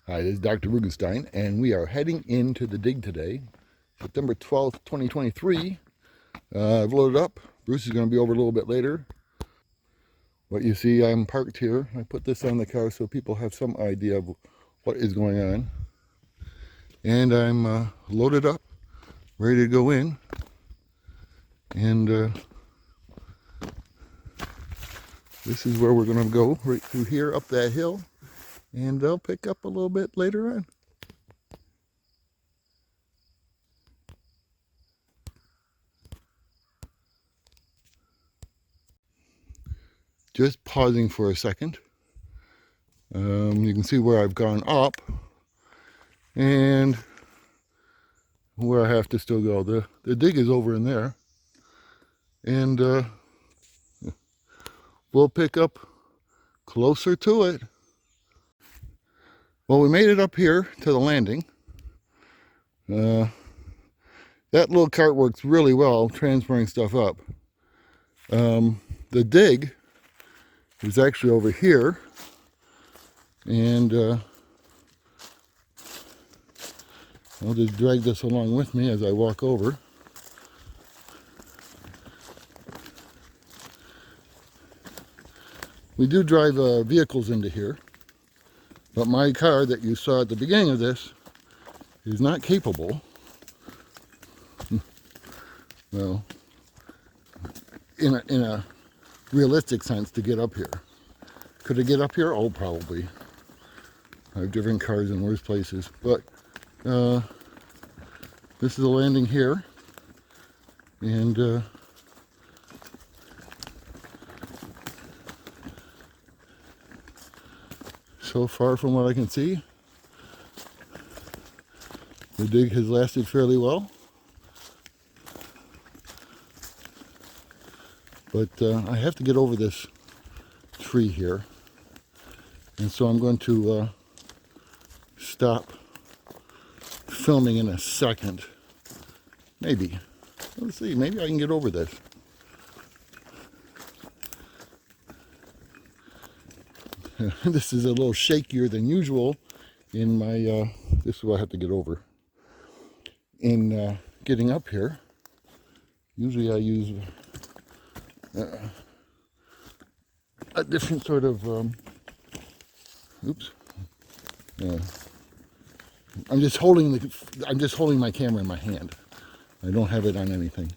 Hi, this is Dr. Rugenstein, and we are heading into the dig today, September 12th, 2023. I've loaded up. Bruce is going to be over a little bit later. What you see, I'm parked here. I put this on the car so people have some idea of what is going on. And I'm loaded up, ready to go in. And this is where we're going to go, right through here, up that hill. And they'll pick up a little bit later on. Just pausing for a second. You can see where I've gone up and where I have to still go. The dig is over in there, and we'll pick up closer to it. Well, we made it up here to the landing. That little cart works really well transferring stuff up. The dig is actually over here, and I'll just drag this along with me as I walk over. We do drive vehicles into here, but my car that you saw at the beginning of this is not capable, well, in a realistic sense, to get up here. Could it get up here? Oh, probably. I've driven cars in worse places, but this is a landing here, and so far from what I can see, the dig has lasted fairly well. But I have to get over this tree here, and so I'm going to stop filming in a second. Maybe. Let's see, maybe I can get over this. This is a little shakier than usual in my, this is what I have to get over. In getting up here, usually I use a different sort of, oops. I'm just holding my camera in my hand. I don't have it on anything.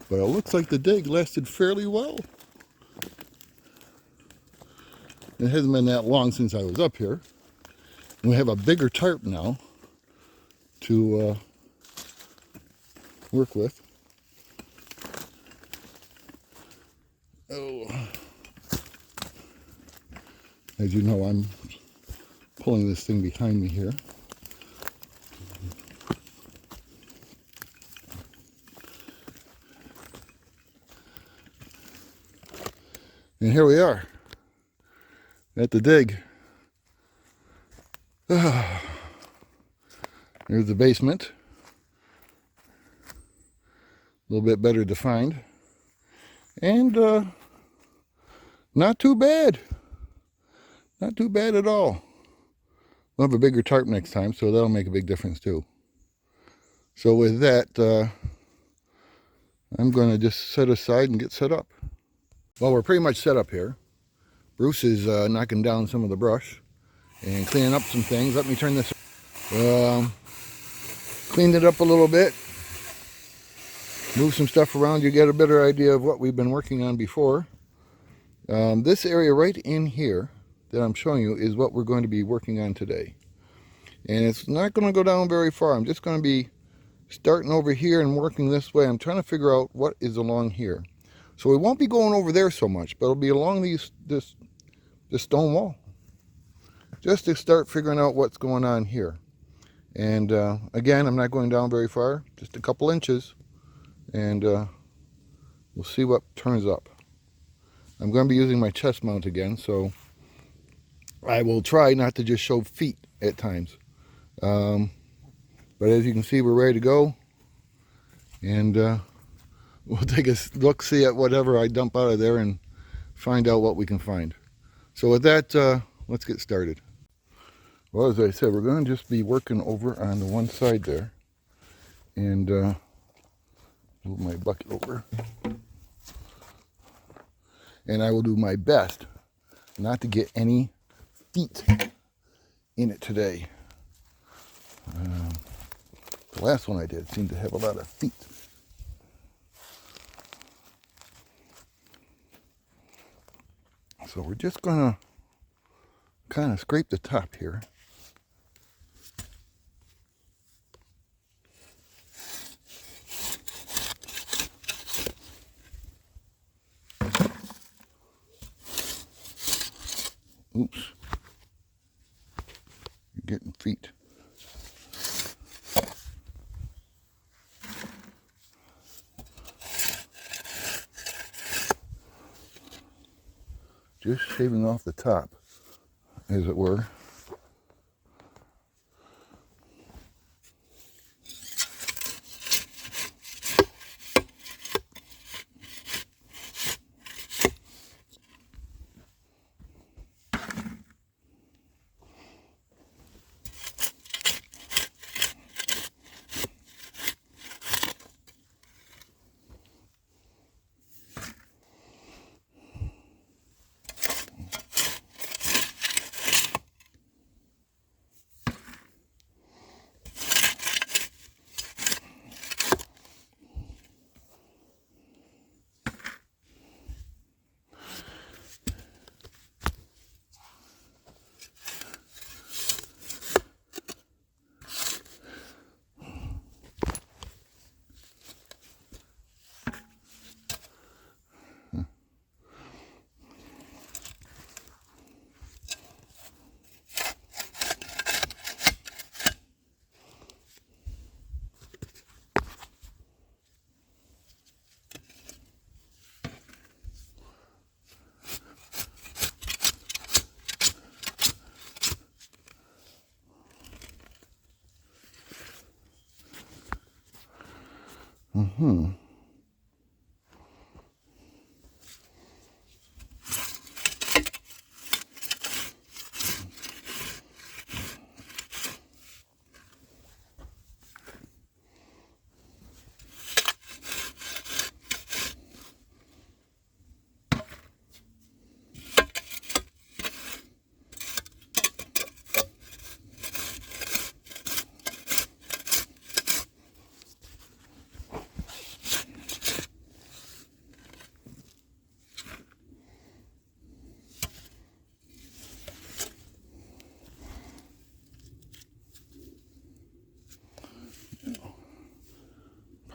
But it looks like the dig lasted fairly well. It hasn't been that long since I was up here. And we have a bigger tarp now to work with. Oh. As you know, I'm pulling this thing behind me here. And here we are at the dig. There's the basement. A little bit better defined. And not too bad. Not too bad at all. We'll have a bigger tarp next time, so that'll make a big difference too. So with that, I'm going to just set aside and get set up. Well, we're pretty much set up here. Bruce is knocking down some of the brush and cleaning up some things. Let me turn this. Cleaned it up a little bit. Move some stuff around. You get a better idea of what we've been working on before. This area right in here that I'm showing you is what we're going to be working on today. And it's not going to go down very far. I'm just going to be starting over here and working this way. I'm trying to figure out what is along here. So we won't be going over there so much, but it'll be along this stone wall. Just to start figuring out what's going on here. And again, I'm not going down very far, just a couple inches. And we'll see what turns up. I'm going to be using my chest mount again, so I will try not to just show feet at times. But as you can see, we're ready to go. And we'll take a look, see at whatever I dump out of there and find out what we can find. So with that, let's get started. Well, as I said, we're going to just be working over on the one side there, and move my bucket over, and I will do my best not to get any feet in it today. The last one I did seemed to have a lot of feet. So we're just going to kind of scrape the top here. Oops. You're getting feet. Just shaving off the top, as it were.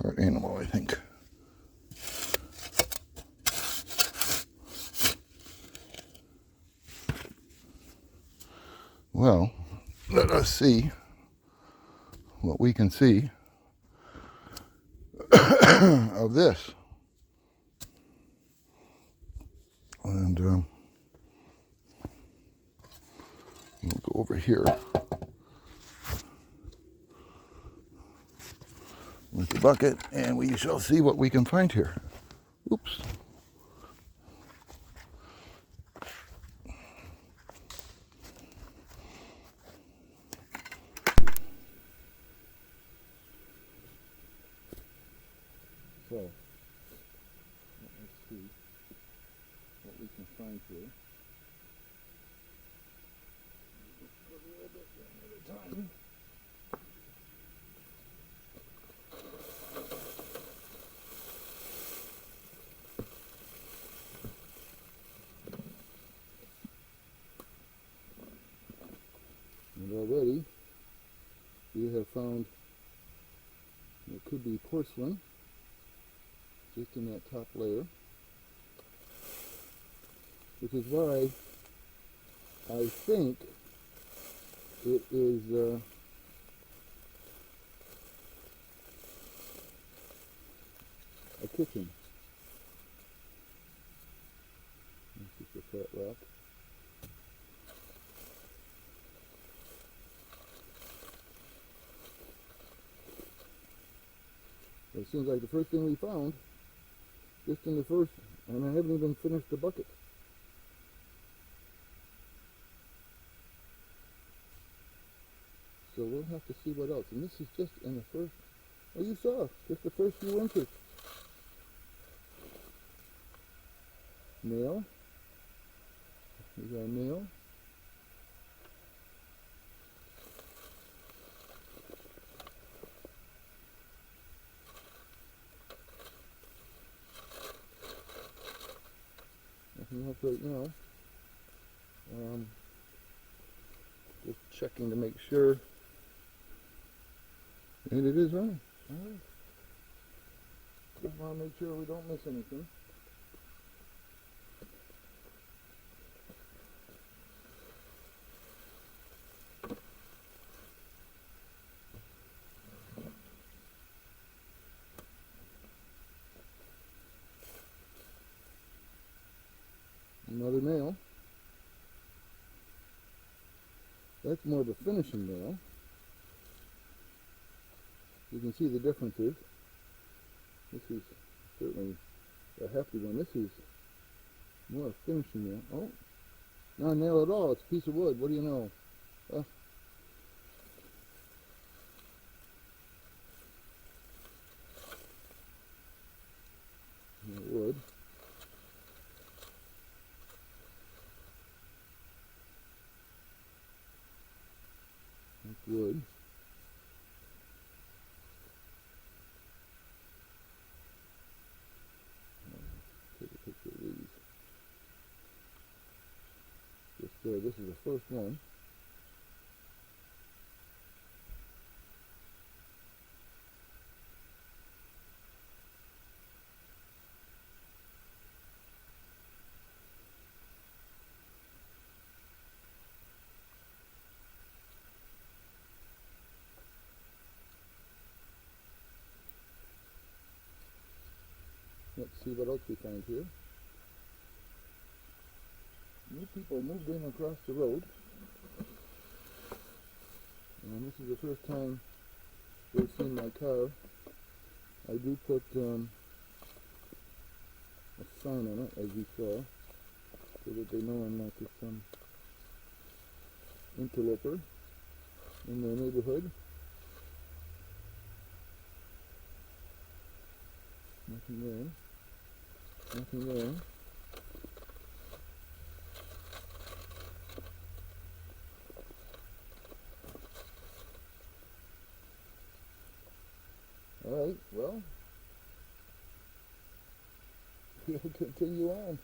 Part animal, I think. Well, let us see what we can see of this. And we'll go over here with the bucket, and we shall see what we can find here. Oops. So, let's see what we can find here. A little bit at a time. And already we have found it could be porcelain just in that top layer, which is why I think it is a kitchen. This is a flat rock. It seems like the first thing we found Just in the first, and I haven't even finished the bucket. So we'll have to see what else. And this is just in the first, oh, you saw, just the first few inches. Nail. We got a nail. Nothing else right now. Just checking to make sure. And it is running. Alright. Just want to make sure we don't miss anything. Another nail. That's more of a finishing nail. You can see the differences. This is certainly a hefty one. This is more a finishing nail. Oh, not a nail at all. It's a piece of wood. What do you know? Wood. That's wood. Take a picture of these. Just there. This is the first one. Let's see what else we find here. New people moved in across the road. And this is the first time they've seen my car. I do put a sign on it, as you saw, so that they know I'm not just some interloper in their neighborhood. Nothing there. Nothing there. Alright, well, we'll continue on.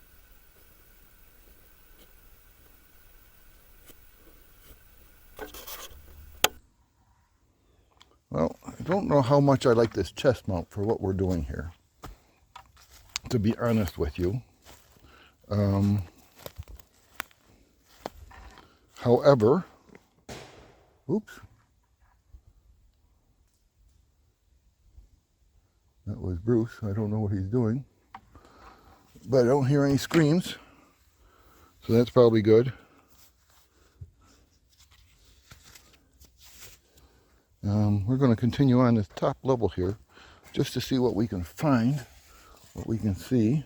Well, I don't know how much I like this chest mount for what we're doing here, to be honest with you. However, oops, that was Bruce. I don't know what he's doing, but I don't hear any screams, so that's probably good. We're going to continue on this top level here, just to see what we can find, what we can see.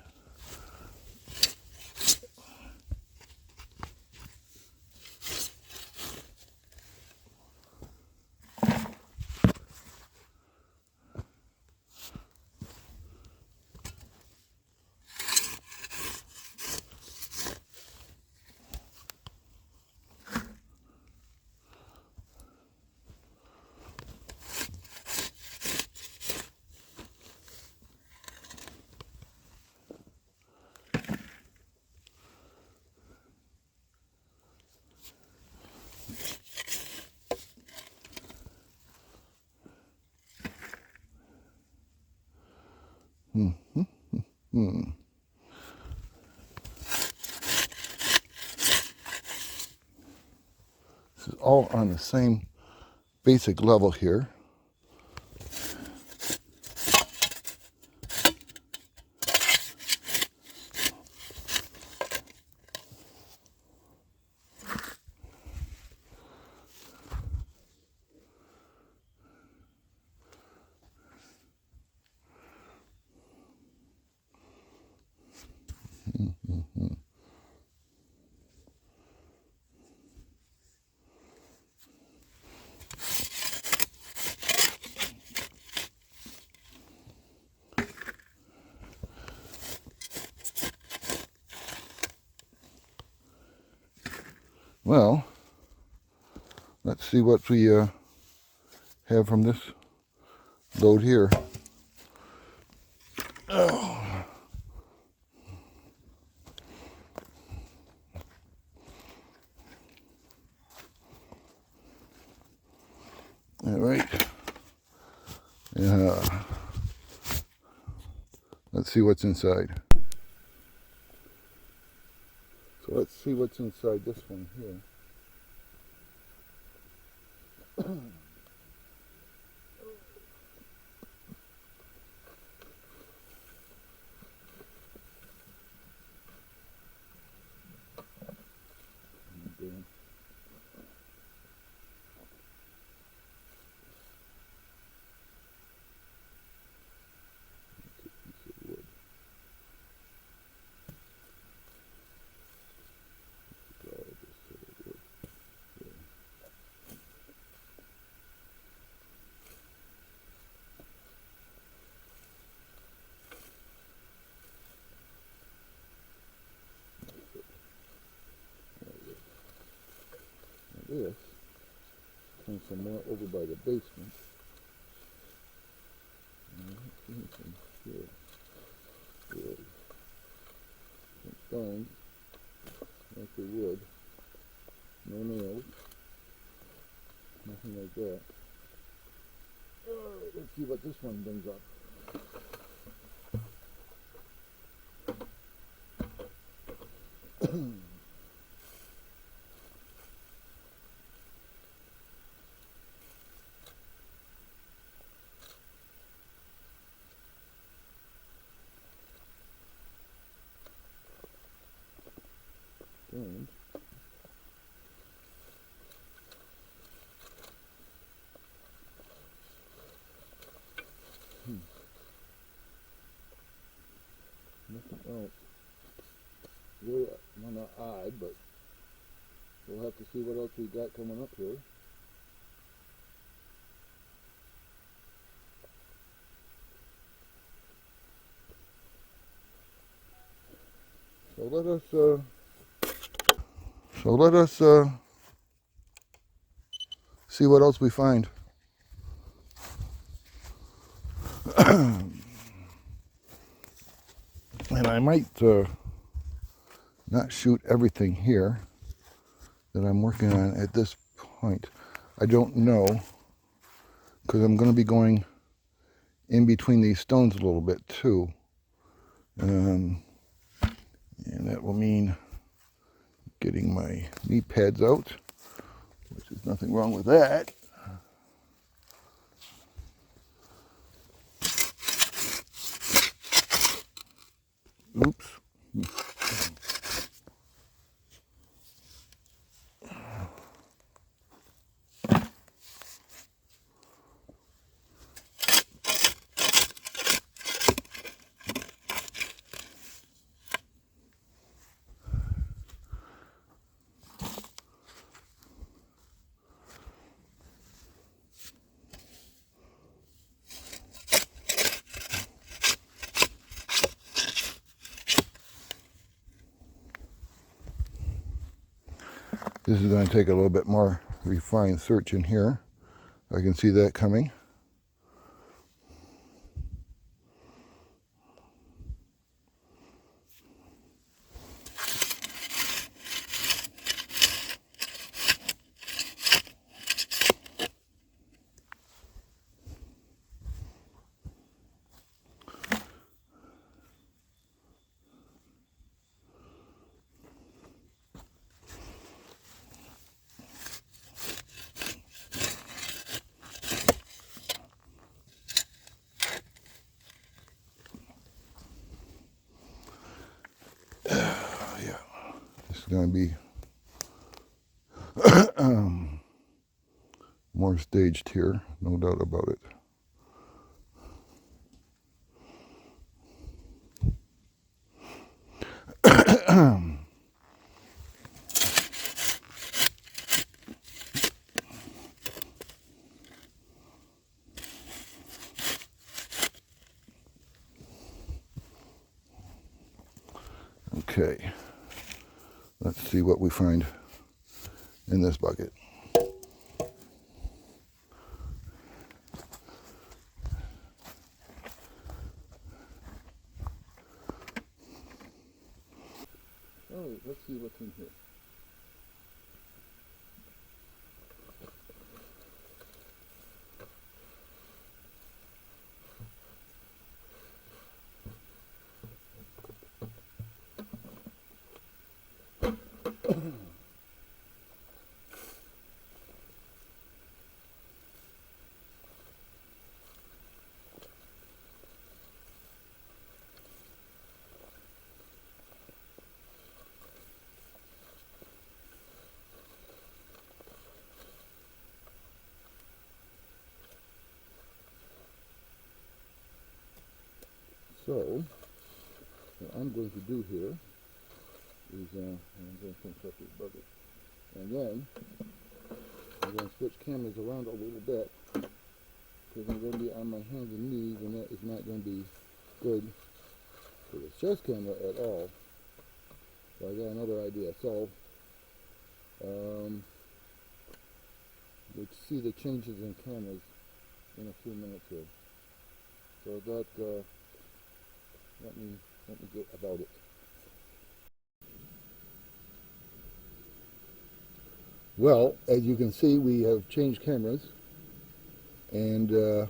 This is all on the same basic level here. Well, let's see what we have from this load here. Oh. All right. Let's see what's inside. So let's see what's inside this one here. This comes from more over by the basement. And some here. Wood. Some stones. Mostly wood. No nails. Nothing like that. Alright, let's see what this one brings up. And nothing else. Really, well, not odd, but we'll have to see what else we got coming up here. So let us see what else we find. And I might not shoot everything here that I'm working on at this point. I don't know, because I'm going to be going in between these stones a little bit too. And that will mean getting my knee pads out, which is nothing wrong with that. Oops. This is going to take a little bit more refined search in here. I can see that coming. Going to be more staged here, no doubt about it. Okay, let's see what we find in this bucket. All right, let's see what's in here. So, what I'm going to do here is I'm going to finish up this bucket. And then I'm going to switch cameras around a little bit because I'm going to be on my hands and knees, and that is not going to be good for the chest camera at all. So I got another idea. So we'll see the changes in cameras in a few minutes here. So that let me get about it. Well, as you can see, we have changed cameras and in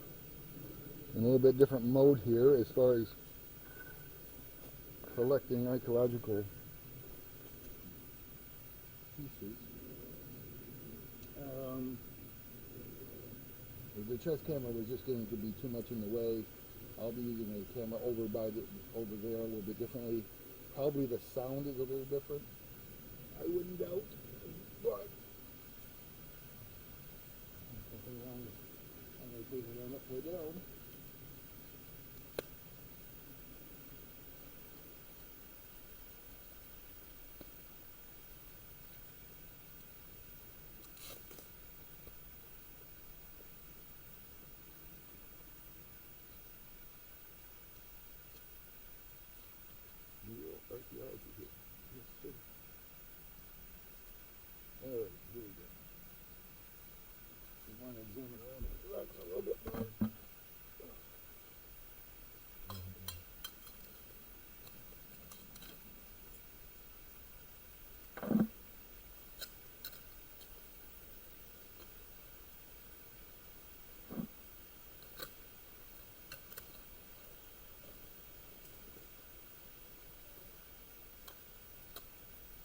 a little bit different mode here as far as collecting archaeological pieces. The chest camera was just getting to be too much in the way. I'll be using a camera over there a little bit differently. Probably the sound is a little different, I wouldn't doubt, but something wrong. I'm going to take it on upside down. Archaeology here. All right, here we go. We want to zoom it around the rocks a little bit more.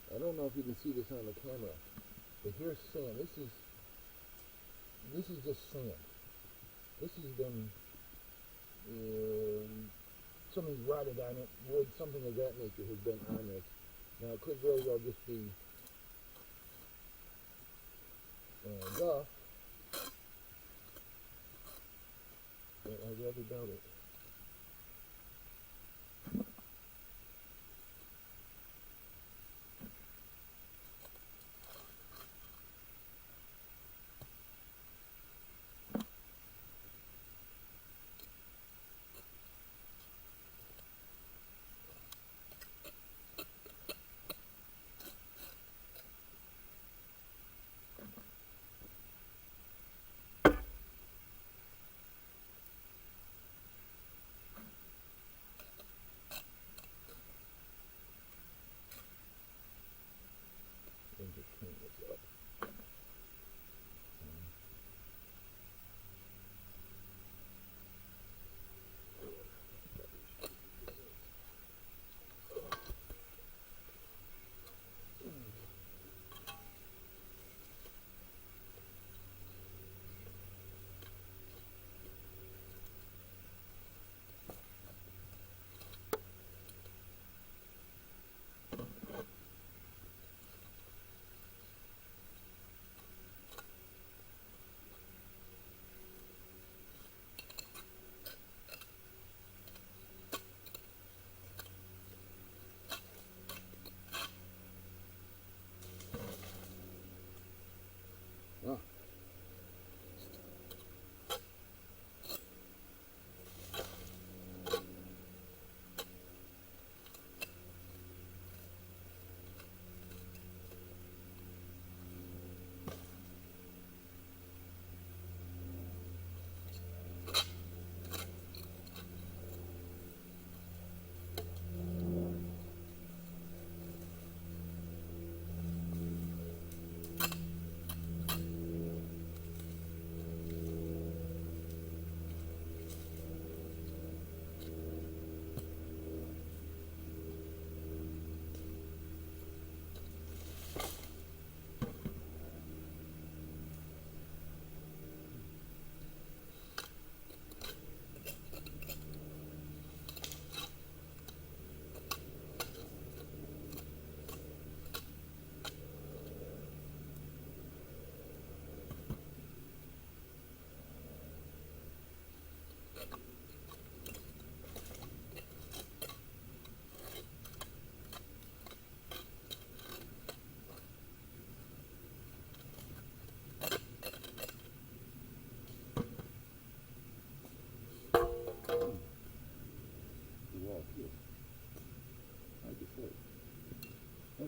I don't know if you can see this on the camera, but here's sand. This is just sand. This has been something rotted on it, wood, something of that nature has been on this. Now it could very well just be rough, but I rather doubt it.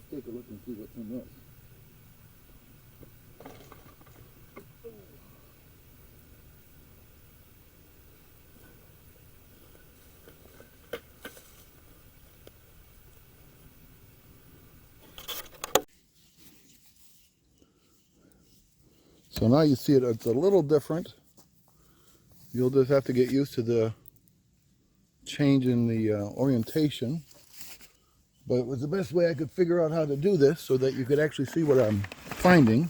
take a look and see what's in this. So now you see it's a little different. You'll just have to get used to the change in the orientation. But it was the best way I could figure out how to do this so that you could actually see what I'm finding.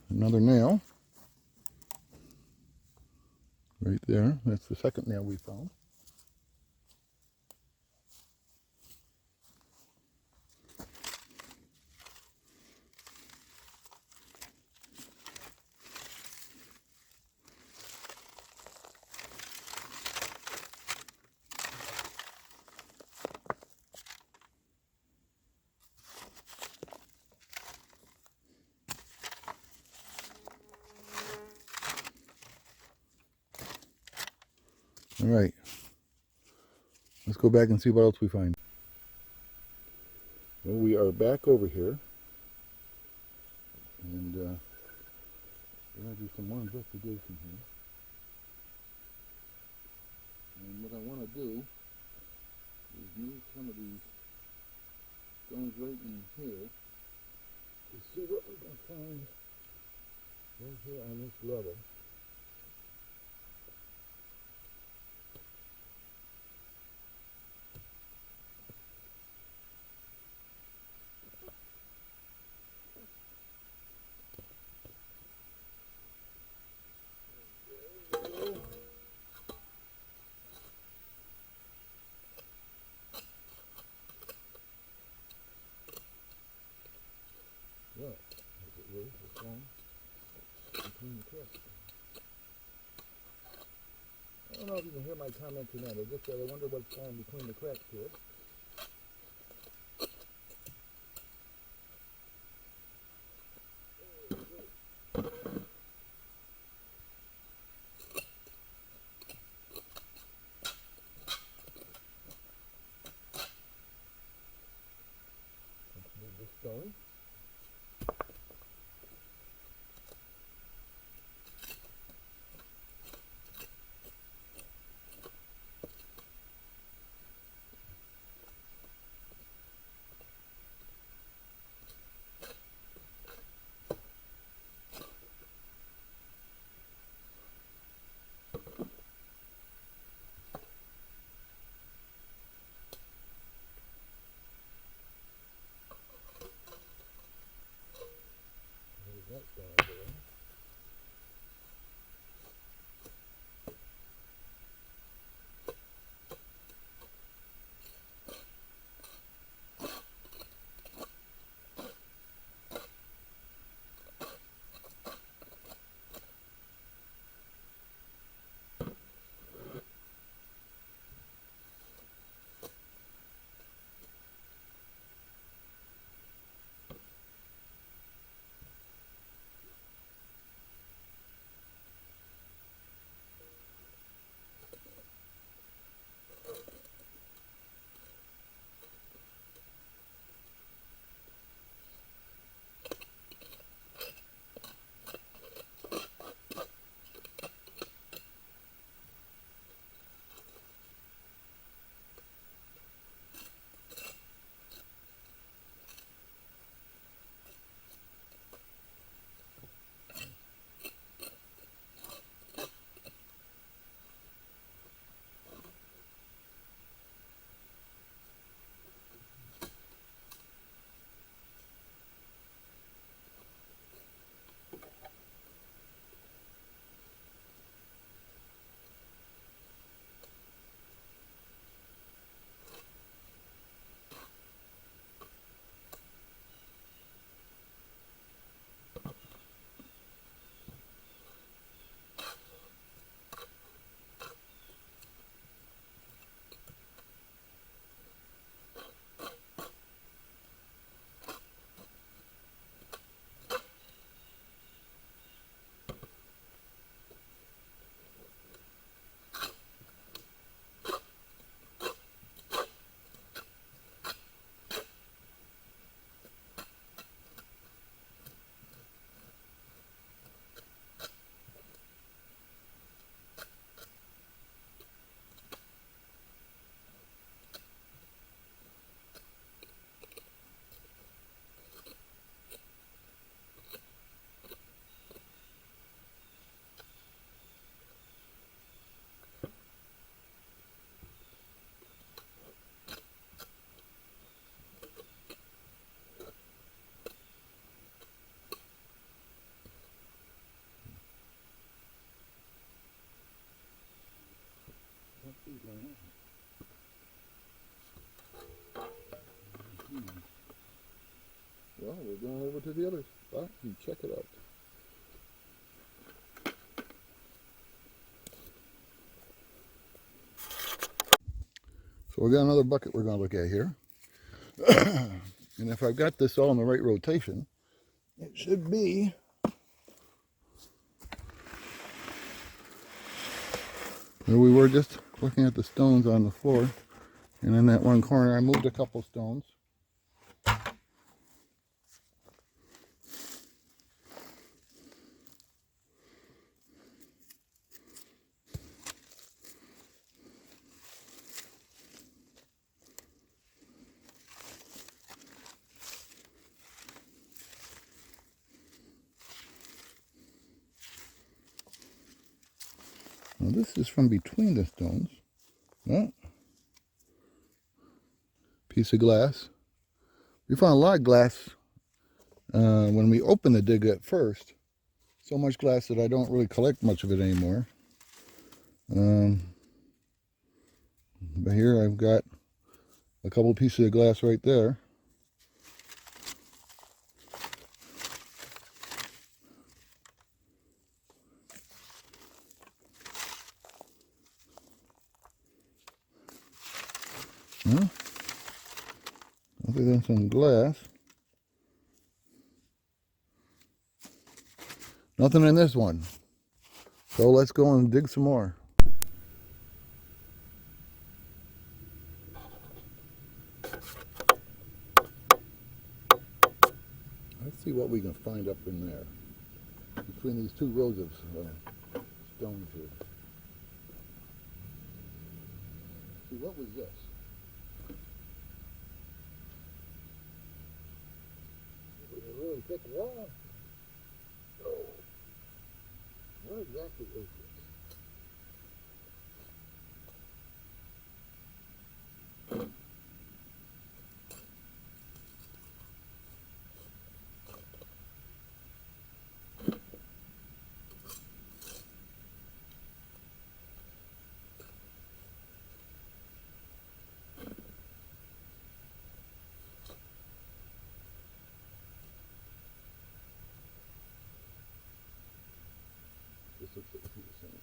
Another nail right there. That's the second nail we found. All right, let's go back and see what else we find. Well, we are back over here, and we're going to do some more investigation here. And what I want to do is move some of these stones right in here to see what we can find right here on this level. Well, as it were, the stone between the cracks. I don't know if you can hear my comment tonight. I just said I wonder what's falling between the cracks here. Let's move this stone. There's that stone over there. we're going over to the other spot and check it out. So we got another bucket we're going to look at here. And if I've got this all in the right rotation, it should be where we were just looking at the stones on the floor. And in that one corner I moved a couple stones. Now this is from between the stones. Oh, piece of glass. We found a lot of glass when we opened the dig at first. So much glass that I don't really collect much of it anymore. But here I've got a couple pieces of glass right there. Well, other than some glass, nothing in this one. So let's go and dig some more. Let's see what we can find up in there, between these two rows of stones here. See, what was this? It was a really thick wall. Oh. What exactly is this? This looks like a piece of sand.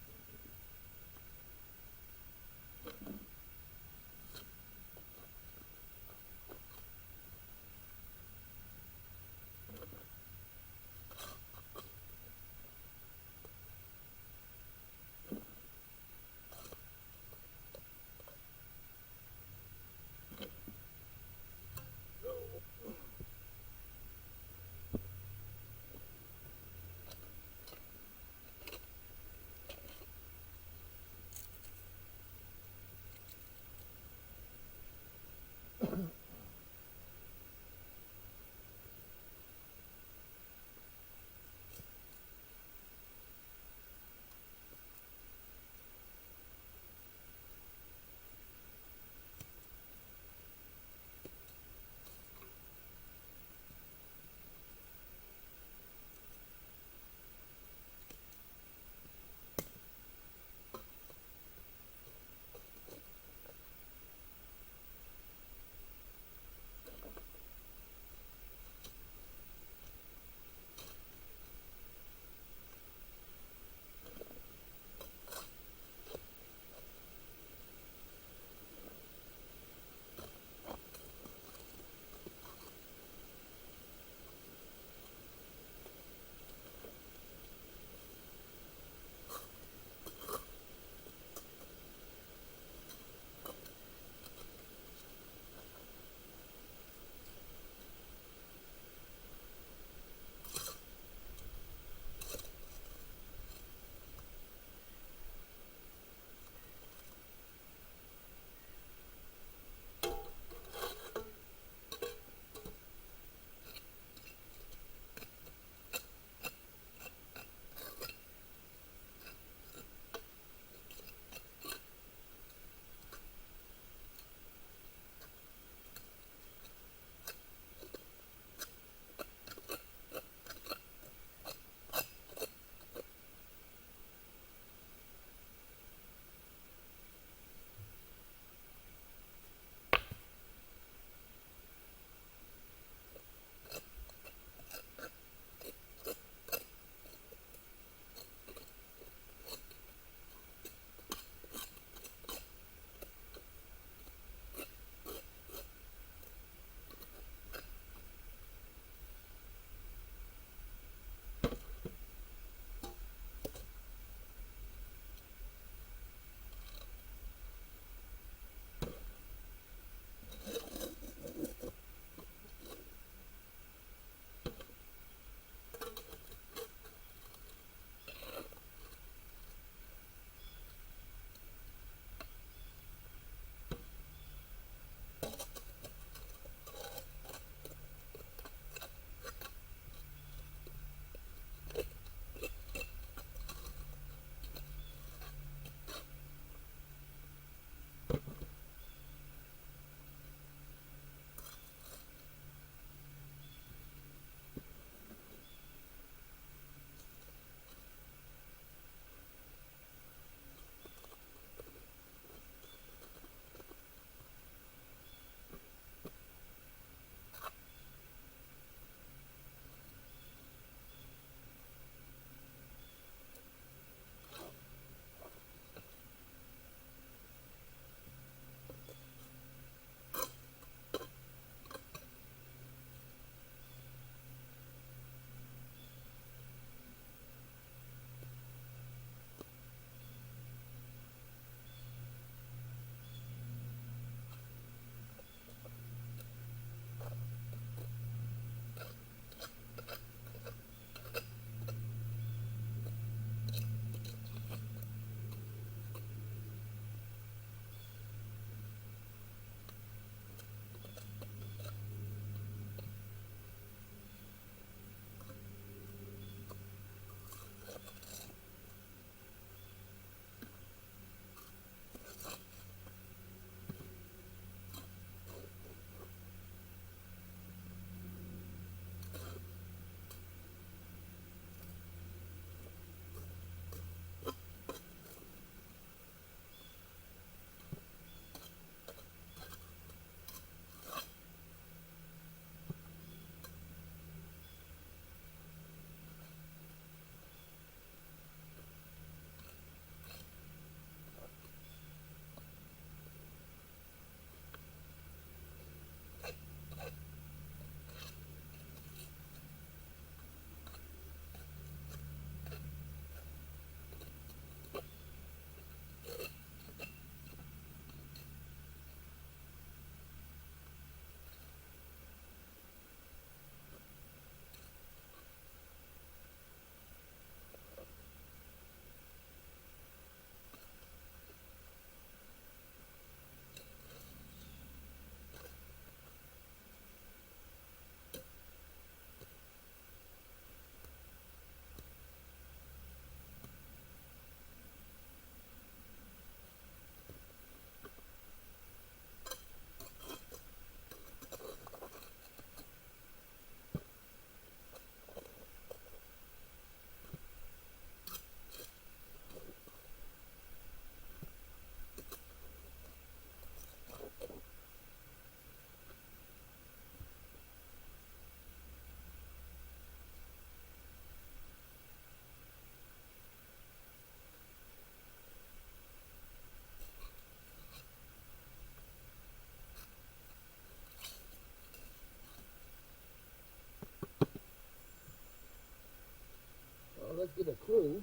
clue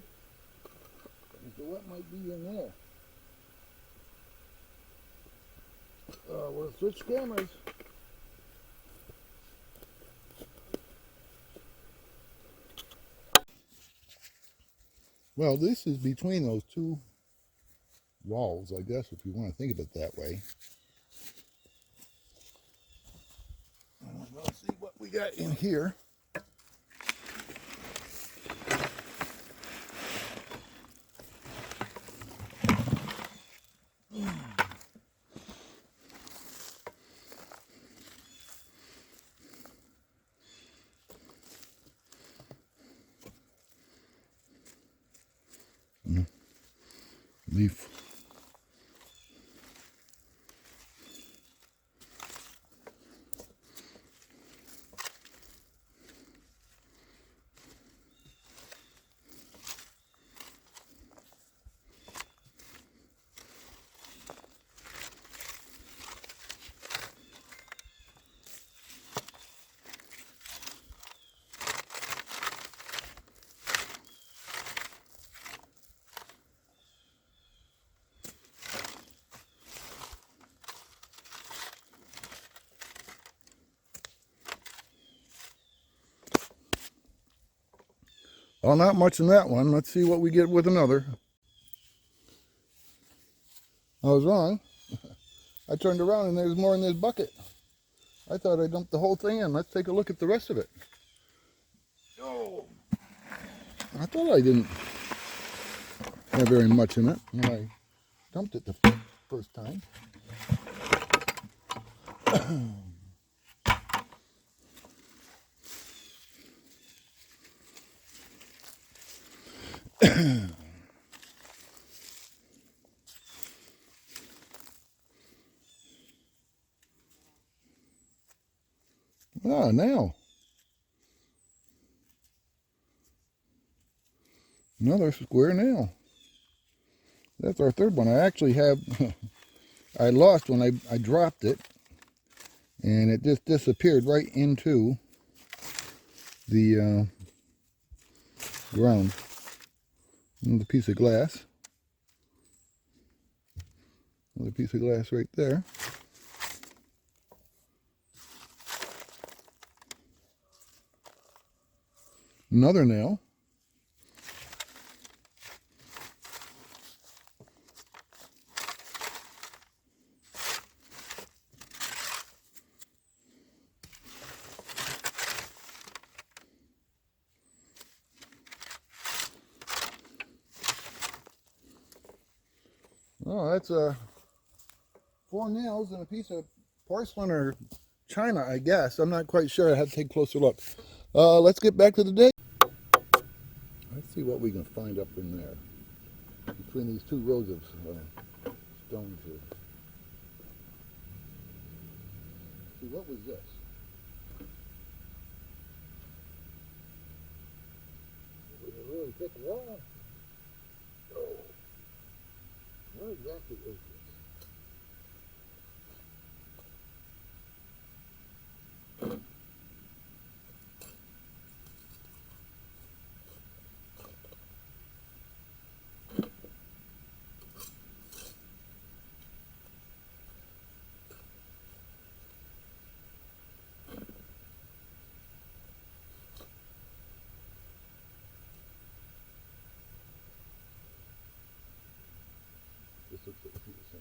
as to what might be in there. We'll switch cameras. Well, this is between those two walls, I guess, if you want to think of it that way. Let's see what we got in here. Leaf. Well, not much in that one. Let's see what we get with another. I was wrong. I turned around and there's more in this bucket. I thought I dumped the whole thing in. Let's take a look at the rest of it. Oh, I thought I didn't have very much in it when I dumped it the first time. Ah, now. Another square nail. That's our third one. I actually have, I lost when I dropped it, and it just disappeared right into the ground. Another piece of glass. Another piece of glass right there. Another nail. Oh, that's 4 nails and a piece of porcelain or china, I guess. I'm not quite sure. I had to take a closer look. Let's get back to the day. Let's see what we can find up in there between these two rows of stones here. See, what was this? It was a really thick wall. Oh. What exactly is this? This looks like a piece of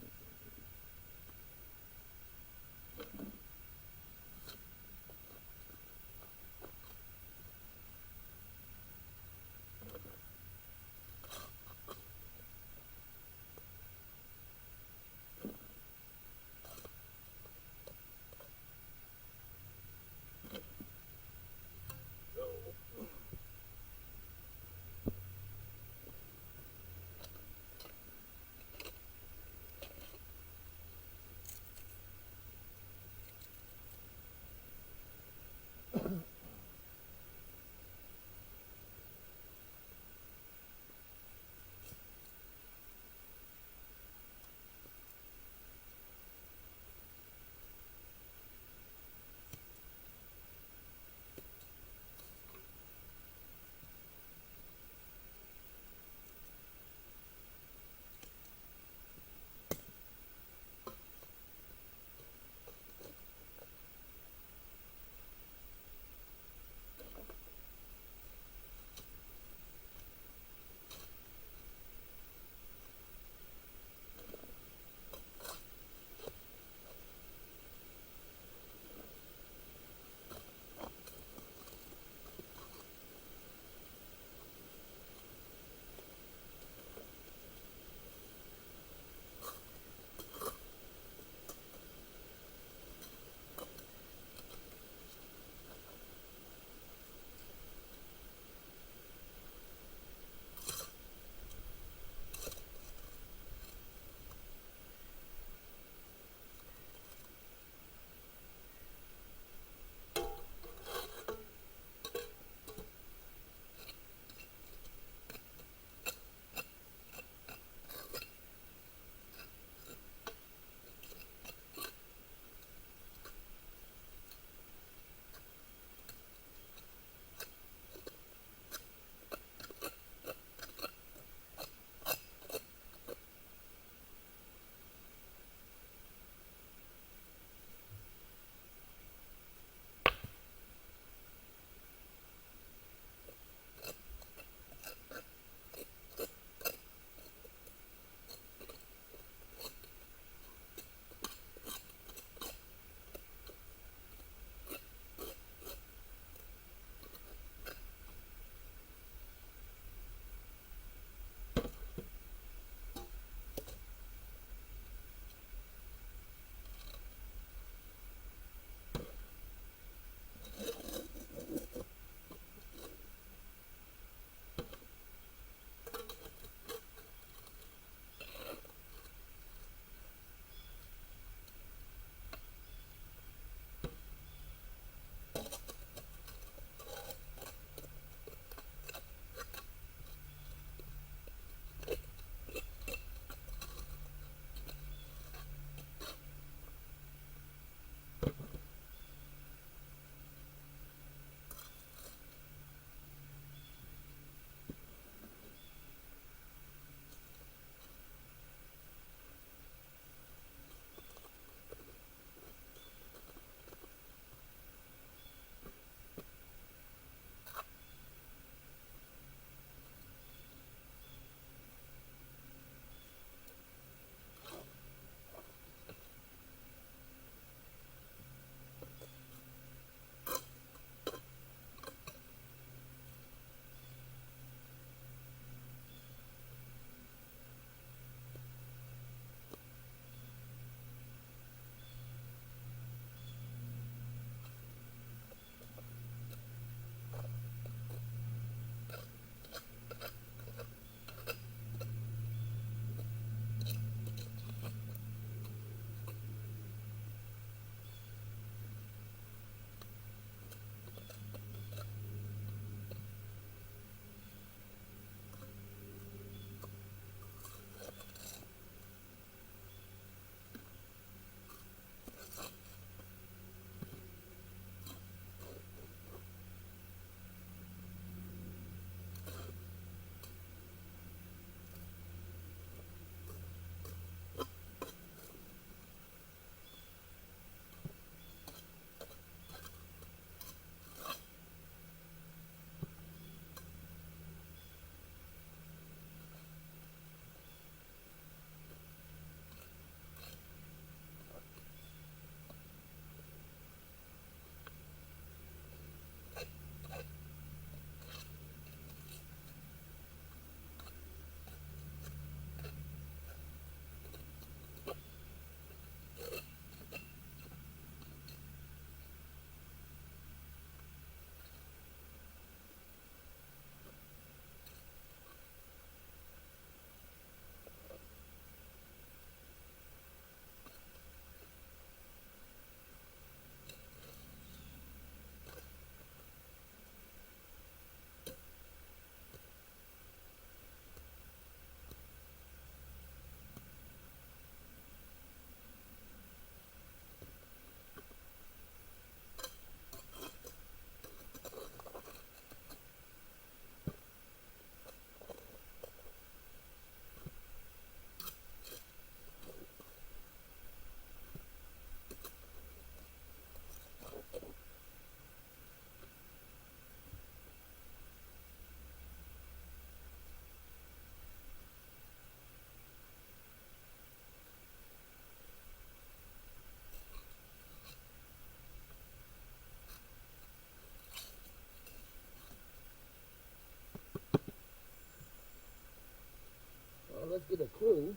get a clue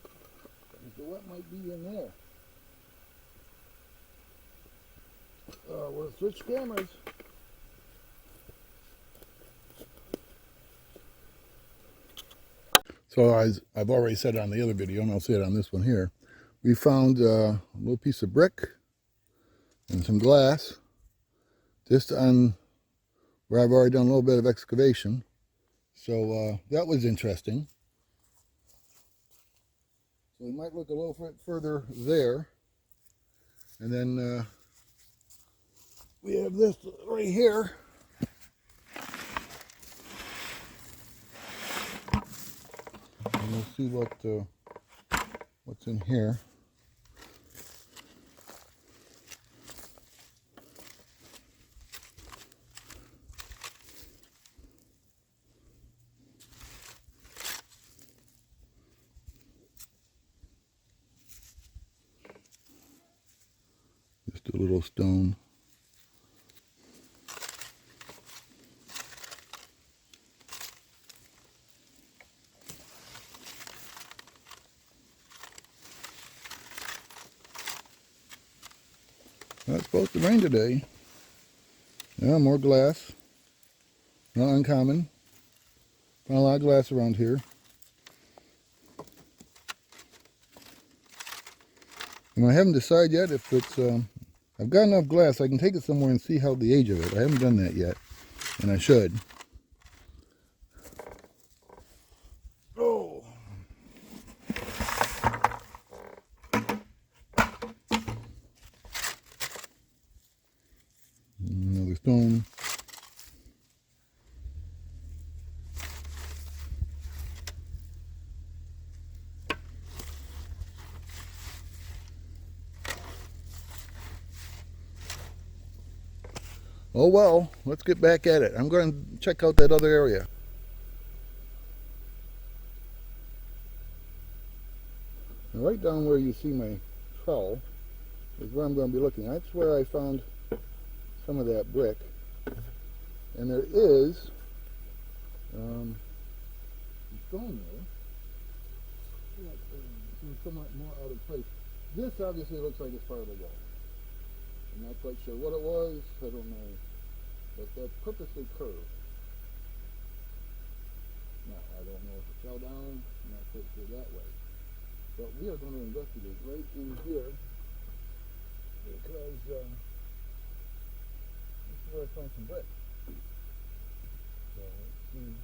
as to what might be in there. We'll switch cameras. So as I've already said on the other video, and I'll say it on this one here, we found a little piece of brick and some glass just on where I've already done a little bit of excavation. So that was interesting. So we might look a little bit further there. And then we have this right here. And we'll see what's in here. Just a little stone. Well, it's supposed to rain today. Yeah, more glass. Not uncommon. Found a lot of glass around here. And I haven't decided yet if it's, I've got enough glass I can take it somewhere and see how the age of it. I haven't done that yet, and I should. Oh! Another stone. Oh well, let's get back at it. I'm going to check out that other area. Now, right down where you see my trowel is where I'm going to be looking. That's where I found some of that brick. And there is some stone there. Seems somewhat more out of place. This obviously looks like it's part of the wall. I'm not quite sure what it was, I don't know, but that's purposely curved. Now, I don't know if it fell down, I'm not quite sure that way. But we are going to investigate right in here, because this is where I found some brick. So let's see.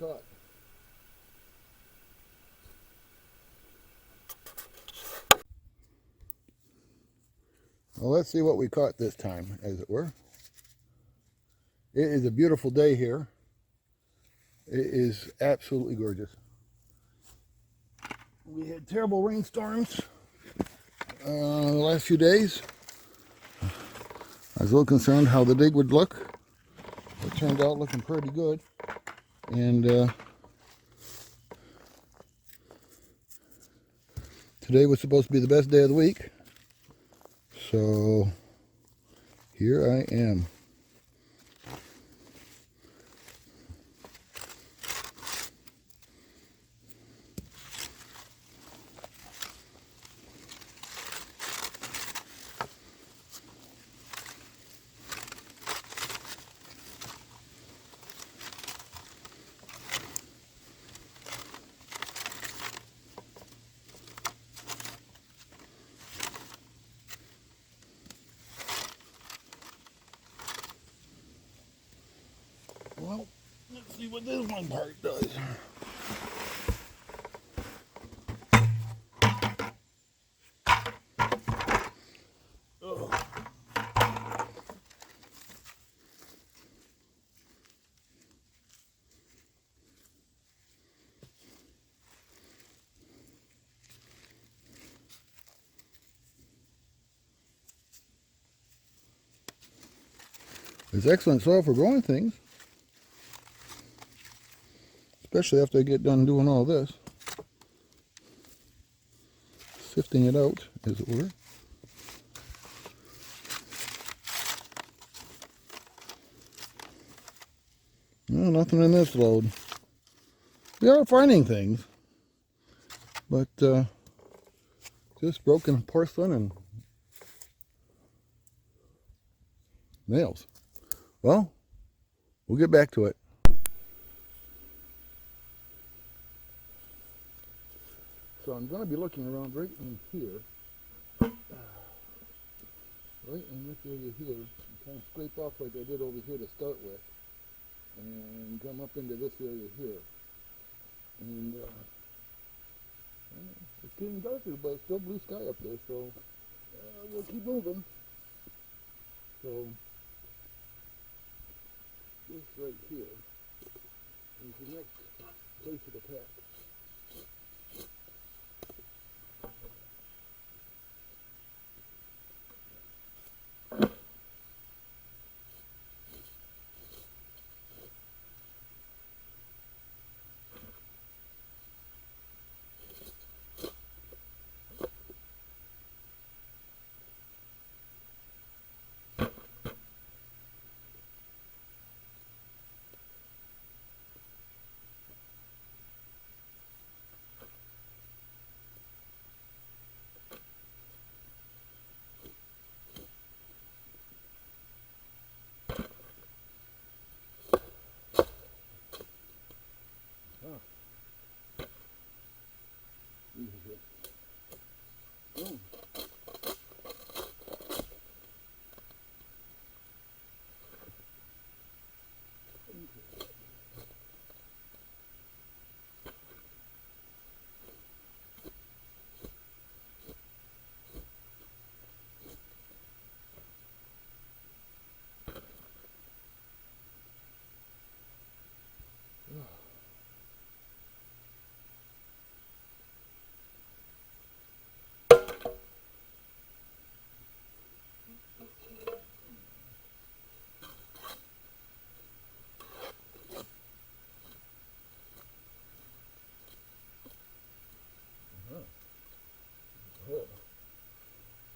caught. Well, let's see what we caught this time, as it were. It is a beautiful day here. It is absolutely gorgeous. We had terrible rainstorms the last few days. I was a little concerned how the dig would look. It turned out looking pretty good. And today was supposed to be the best day of the week. So here I am. Well, let's see what this one part does. Oh. It's excellent soil for growing things. Especially after I get done doing all this. Sifting it out, as it were. No, nothing in this load. We are finding things. But just broken porcelain and nails. Well, we'll get back to it. So I'm going to be looking around right in here, right in this area here, and kind of scrape off like I did over here to start with, and come up into this area here. And it's getting darker, but it's still blue sky up there, so we'll keep moving. So this right here is the next place of attack.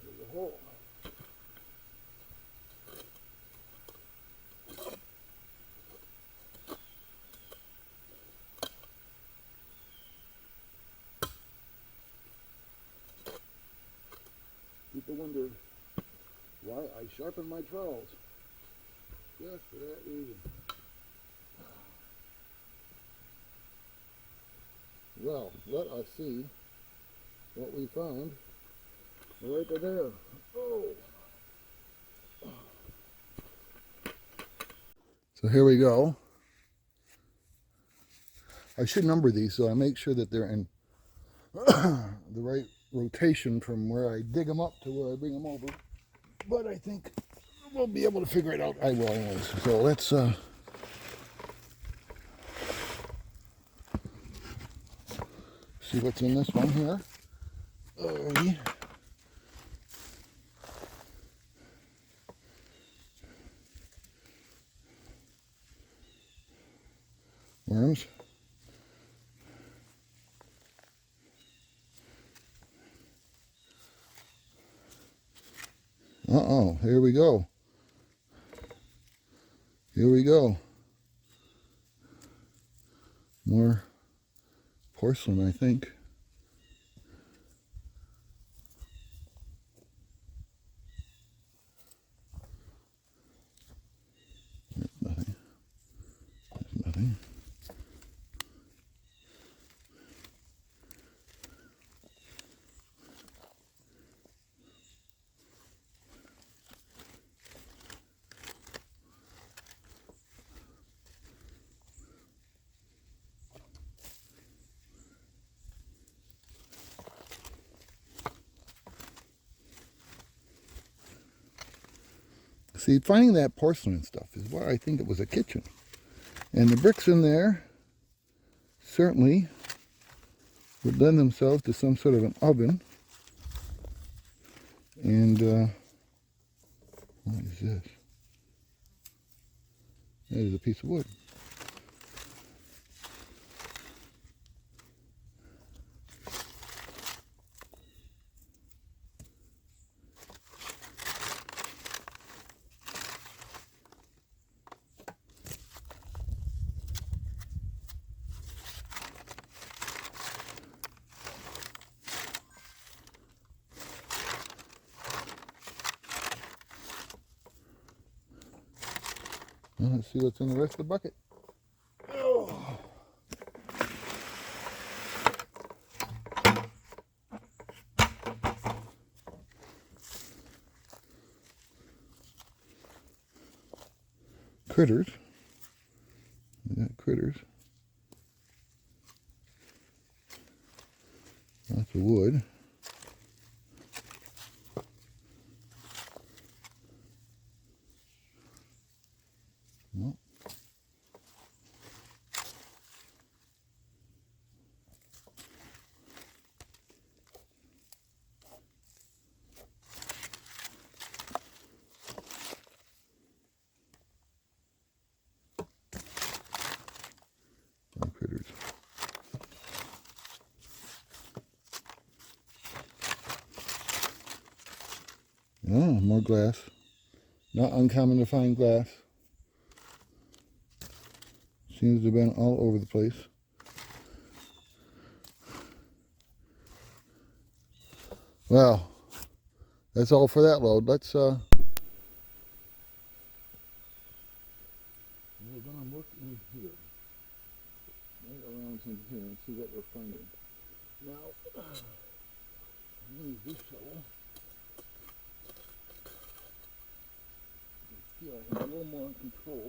There's a hole. People wonder why I sharpen my trowels. Just for that reason. Well, let us see what we found right there. Oh! So here we go. I should number these so I make sure that they're in the right rotation from where I dig them up to where I bring them over. But I think we'll be able to figure it out. I will anyways. So let's see what's in this one here. Alrighty. Worms. Uh-oh, here we go. Here we go. More porcelain, I think. There's nothing. There's nothing. See, finding that porcelain stuff is why I think it was a kitchen. And the bricks in there certainly would lend themselves to some sort of an oven. And what is this? That is a piece of wood. Well, let's see what's in the rest of the bucket. Oh. Critters. We got critters. Lots of wood. Nope. More critters. Oh, more glass. Not uncommon to find glass. Seems to have been all over the place. Well, that's all for that load. Let's we're gonna look in here. Right around in here and see what we're finding. Now use this shovel. I feel I have a little more control.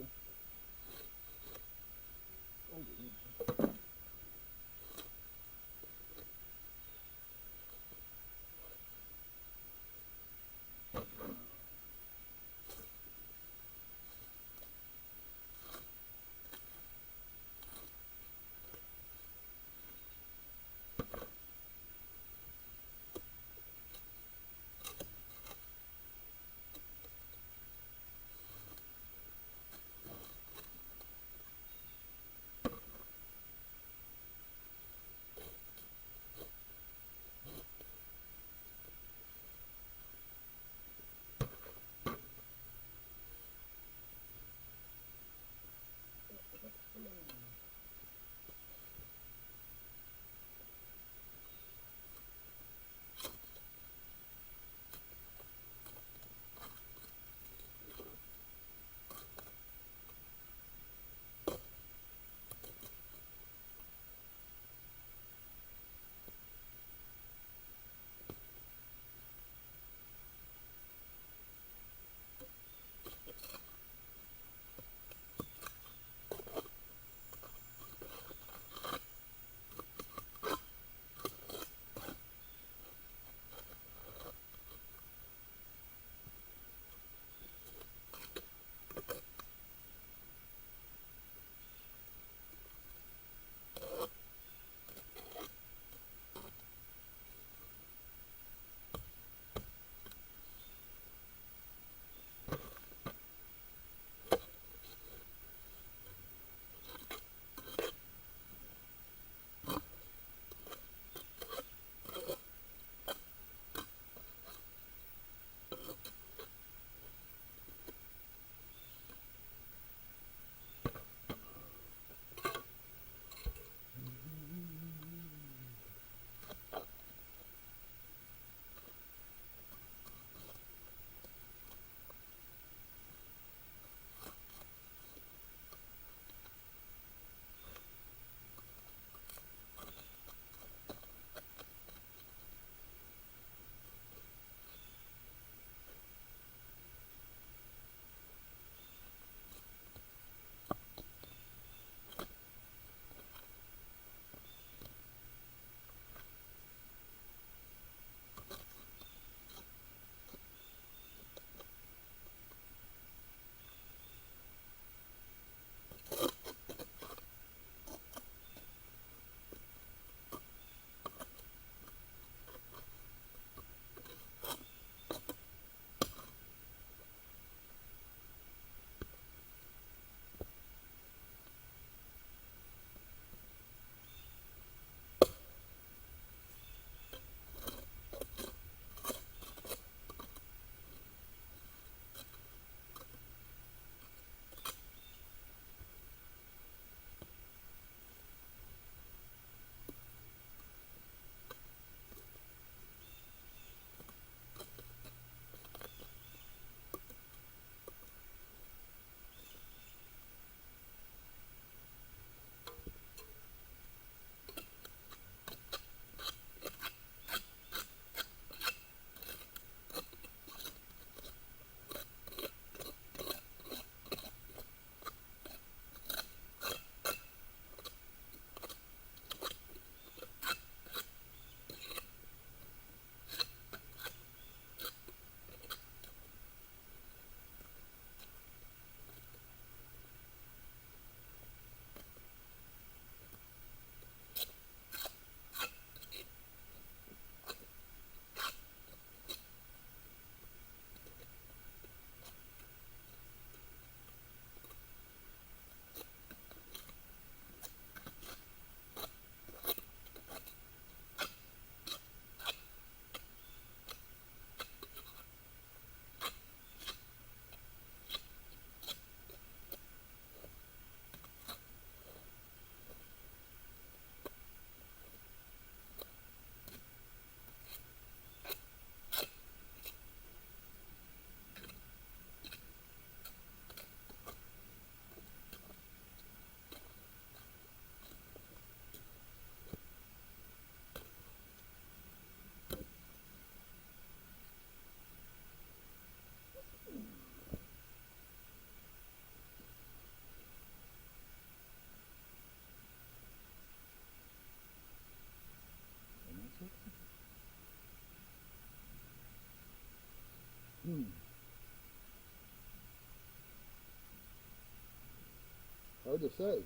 Hard to say.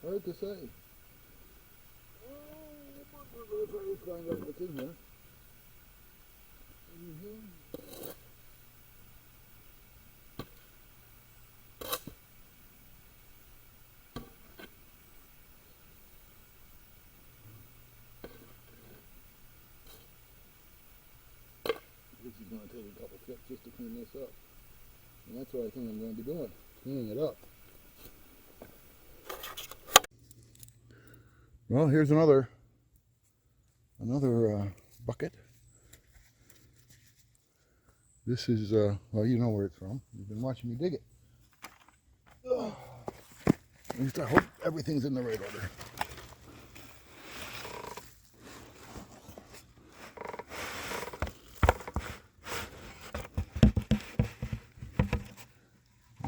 Hard to say. We're going to try to find out what's in here. This is going to take a couple trips just to clean this up. And that's what I think I'm going to be doing, cleaning it up. Well, here's another bucket. This is, well, you know where it's from. You've been watching me dig it. Ugh. At least I hope everything's in the right order.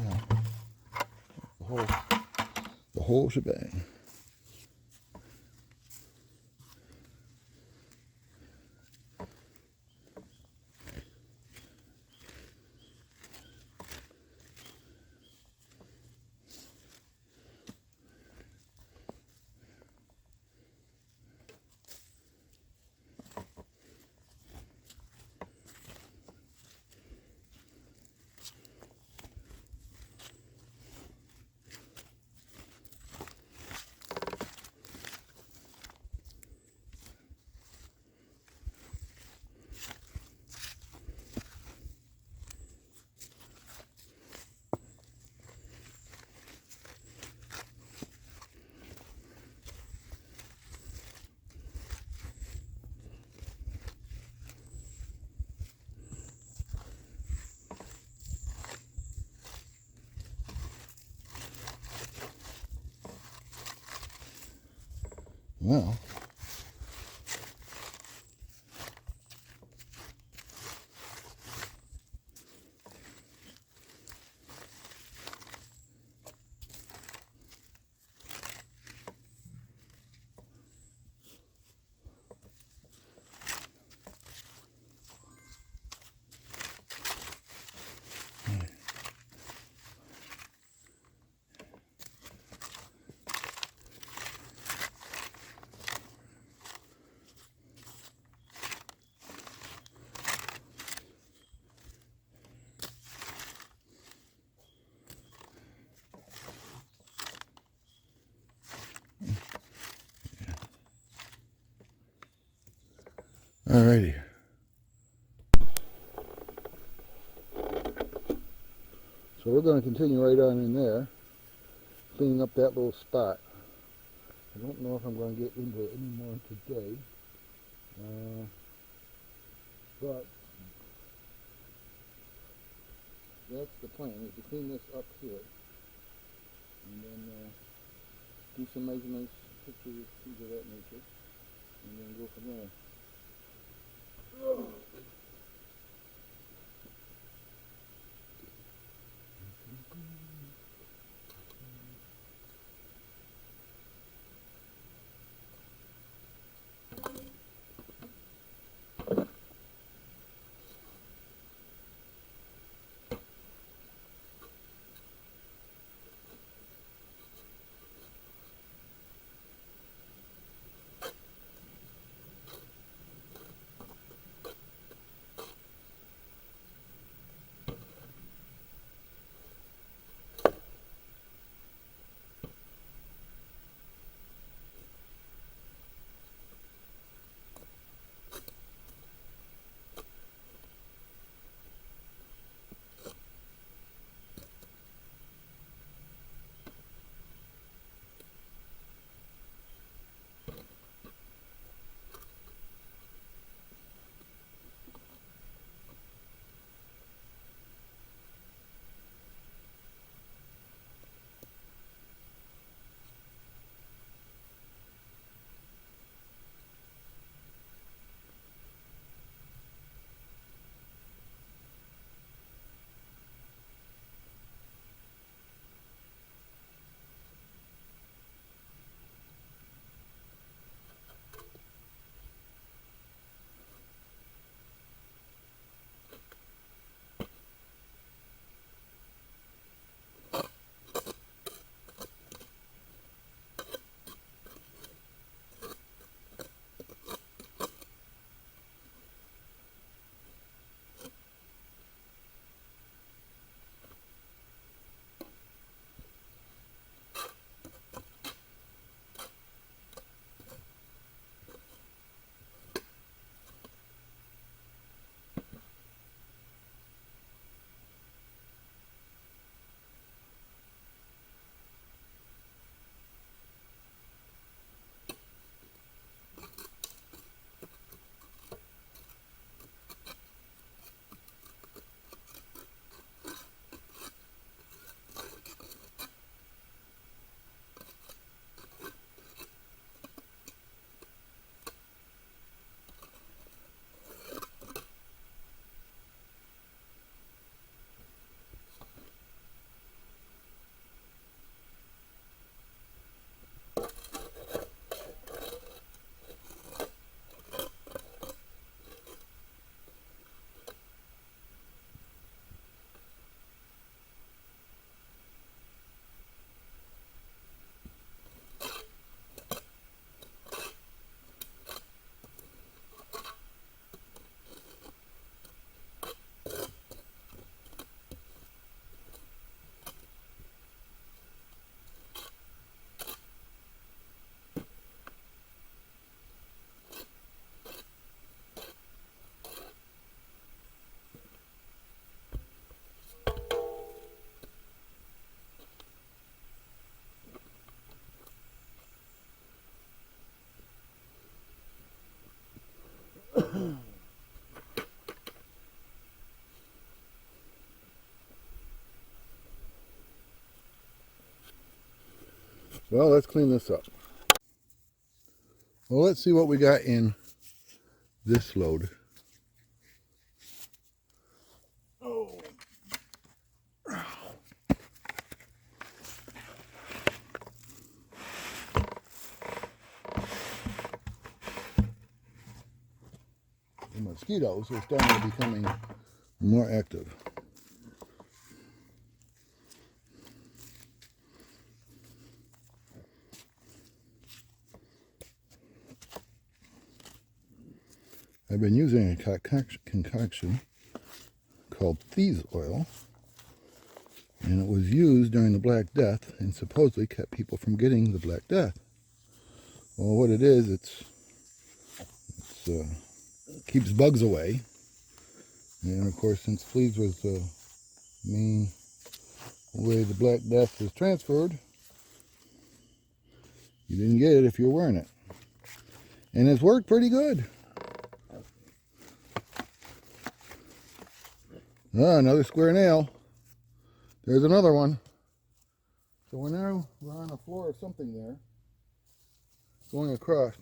Yeah. The whole shebang. Well, alrighty. So we're going to continue right on in there, cleaning up that little spot. I don't know if I'm going to get into it anymore today, but that's the plan, is to clean this up here, and then do some measurements, pictures, things of that nature, and then go from there. Well, let's clean this up. Well, let's see what we got in this load. Oh. The mosquitoes are starting to becoming more active. I've been using a concoction called thieves oil, and it was used during the Black Death and supposedly kept people from getting the Black Death. Well, what it is, it keeps bugs away, and of course, since fleas was the main way the Black Death was transferred, you didn't get it if you were wearing it, and it's worked pretty good. Ah, another square nail. There's another one. So we're on the floor of something there, going across.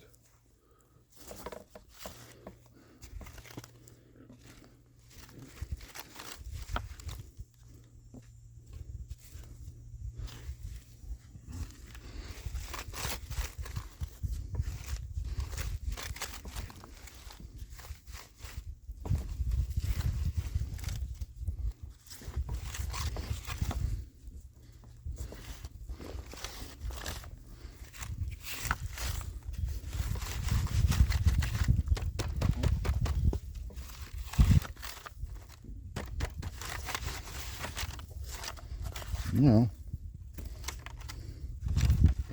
You know,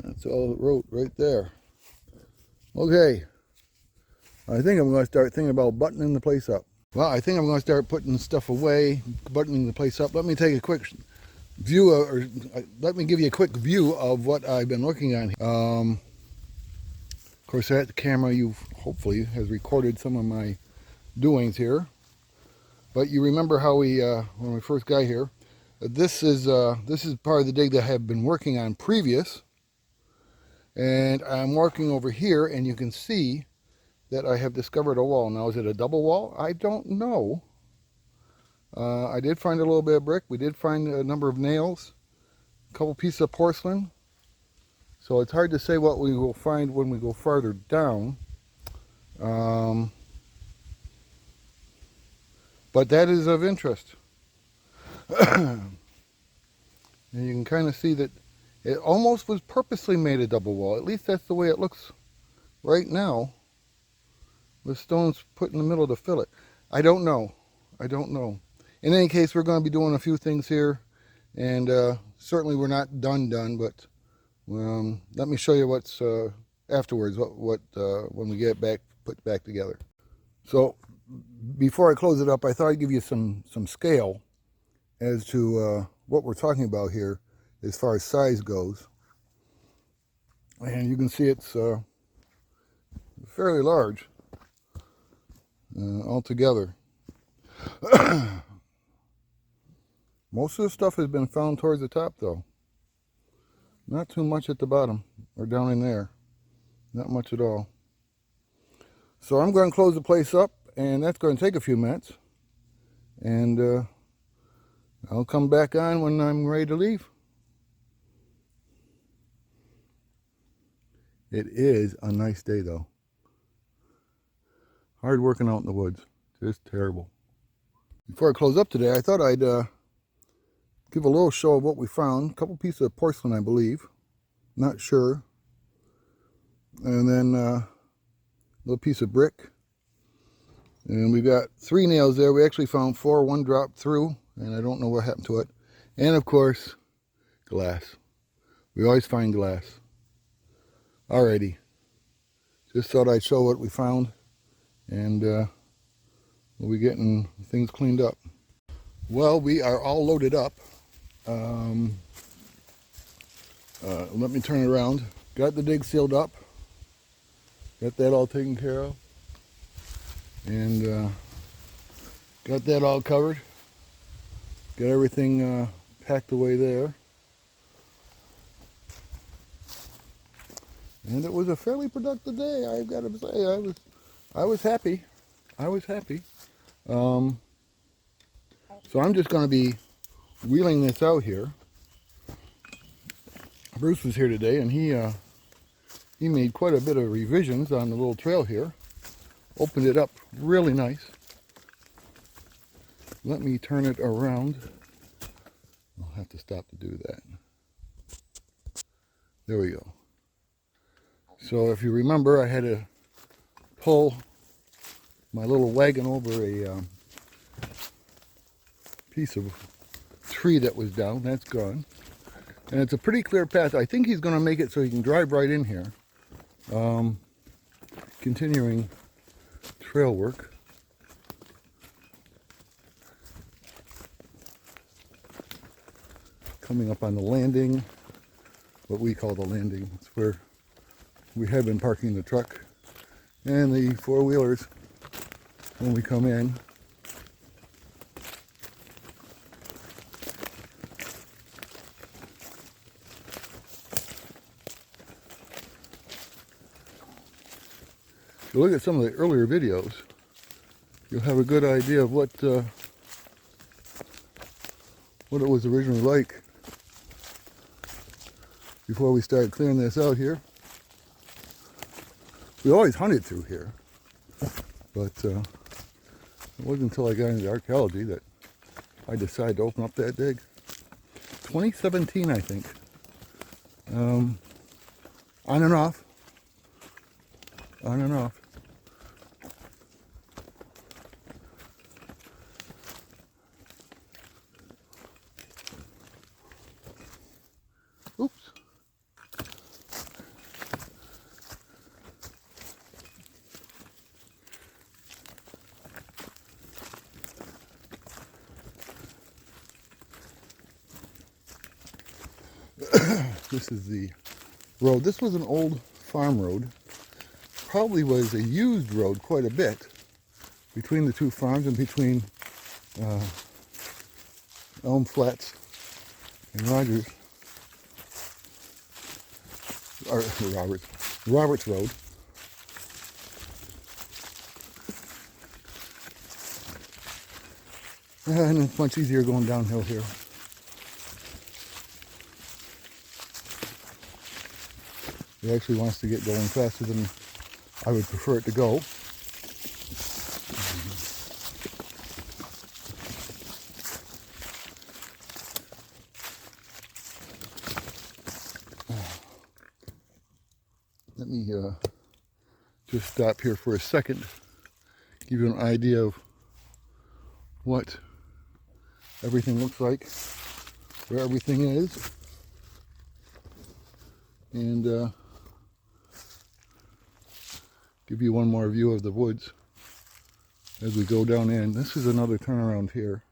that's all it wrote right there. Okay, I think I'm going to start thinking about buttoning the place up. Well, I think I'm going to start putting stuff away, buttoning the place up. Let me take a quick view, or let me give you a quick view of what I've been looking at. Of course, that the camera hopefully has recorded some of my doings here. But you remember how when we first got here, this is part of the dig that I have been working on previous, and I'm working over here, and you can see that I have discovered a wall. Now, is it a double wall? I don't know. I did find a little bit of brick. We did find a number of nails, a couple pieces of porcelain. So it's hard to say what we will find when we go farther down. But that is of interest. And you can kind of see that it almost was purposely made a double wall. At least that's the way it looks right now, with stones put in the middle to fill it. I don't know. I don't know. In any case, we're going to be doing a few things here, and certainly we're not done, but let me show you what's afterwards, when we get back, put back together. So before I close it up, I thought I'd give you some scale as to what we're talking about here as far as size goes. And you can see it's fairly large altogether. Most of the stuff has been found towards the top, though. Not too much at the bottom or down in there. Not much at all. So I'm going to close the place up, and that's going to take a few minutes. And I'll come back on when I'm ready to leave. It is a nice day, though. Hard working out in the woods. Just terrible. Before I close up today, I thought I'd give a little show of what we found. A couple pieces of porcelain, I believe. Not sure. And then a little piece of brick. And we got 3 nails there. We actually found 4. 1 dropped through, and I don't know what happened to it. And of course, glass. We always find glass. Alrighty. Just thought I'd show what we found, and we'll be getting things cleaned up. Well, we are all loaded up. Let me turn it around. Got the dig sealed up. Got that all taken care of. And got that all covered. Got everything packed away there. And it was a fairly productive day, I've got to say. I was happy. I was happy. So I'm just going to be wheeling this out here. Bruce was here today, and he made quite a bit of revisions on the little trail here. Opened it up really nice. Let me turn it around. I'll have to stop to do that. There we go. So if you remember, I had to pull my little wagon over a piece of tree that was down. That's gone. And it's a pretty clear path. I think he's going to make it so he can drive right in here. Continuing trail work. Coming up on the landing, what we call the landing. It's where we have been parking the truck and the four-wheelers when we come in. If you look at some of the earlier videos, you'll have a good idea of what it was originally like before we started clearing this out here. We always hunted through here, but it wasn't until I got into archaeology that I decided to open up that dig. 2017, I think. On and off. On and off. Oops. This is the road. This was an old farm road. Probably was a used road quite a bit between the two farms and between Elm Flats and Rogers, or Roberts Road. And it's much easier going downhill here. It actually wants to get going faster than I would prefer it to go. Let me just stop here for a second, give you an idea of what everything looks like, where everything is, and give you one more view of the woods as we go down in. This is another turnaround here.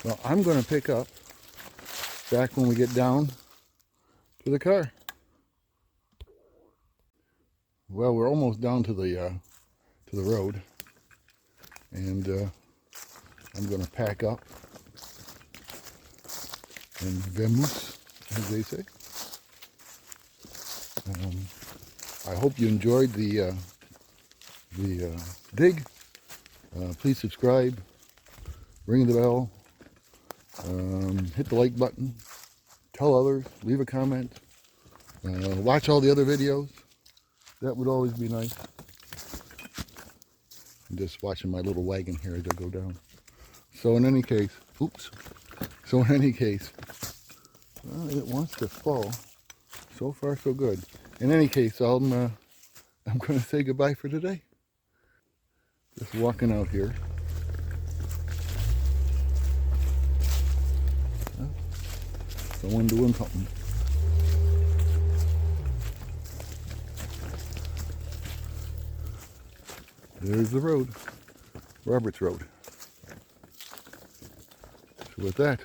Well, I'm going to pick up back when we get down to the car. Well, we're almost down to the road, and I'm going to pack up and vamos, as they say. I hope you enjoyed the dig. Please subscribe, ring the bell, hit the like button, tell others, leave a comment, watch all the other videos. That would always be nice. I'm just watching my little wagon here as I go down. So in any case, oops. So in any case, well, it wants to fall. So far, so good. In any case, I'm going to say goodbye for today. Just walking out here. Well, someone doing something. There's the road, Roberts Road. So with that,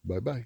bye-bye.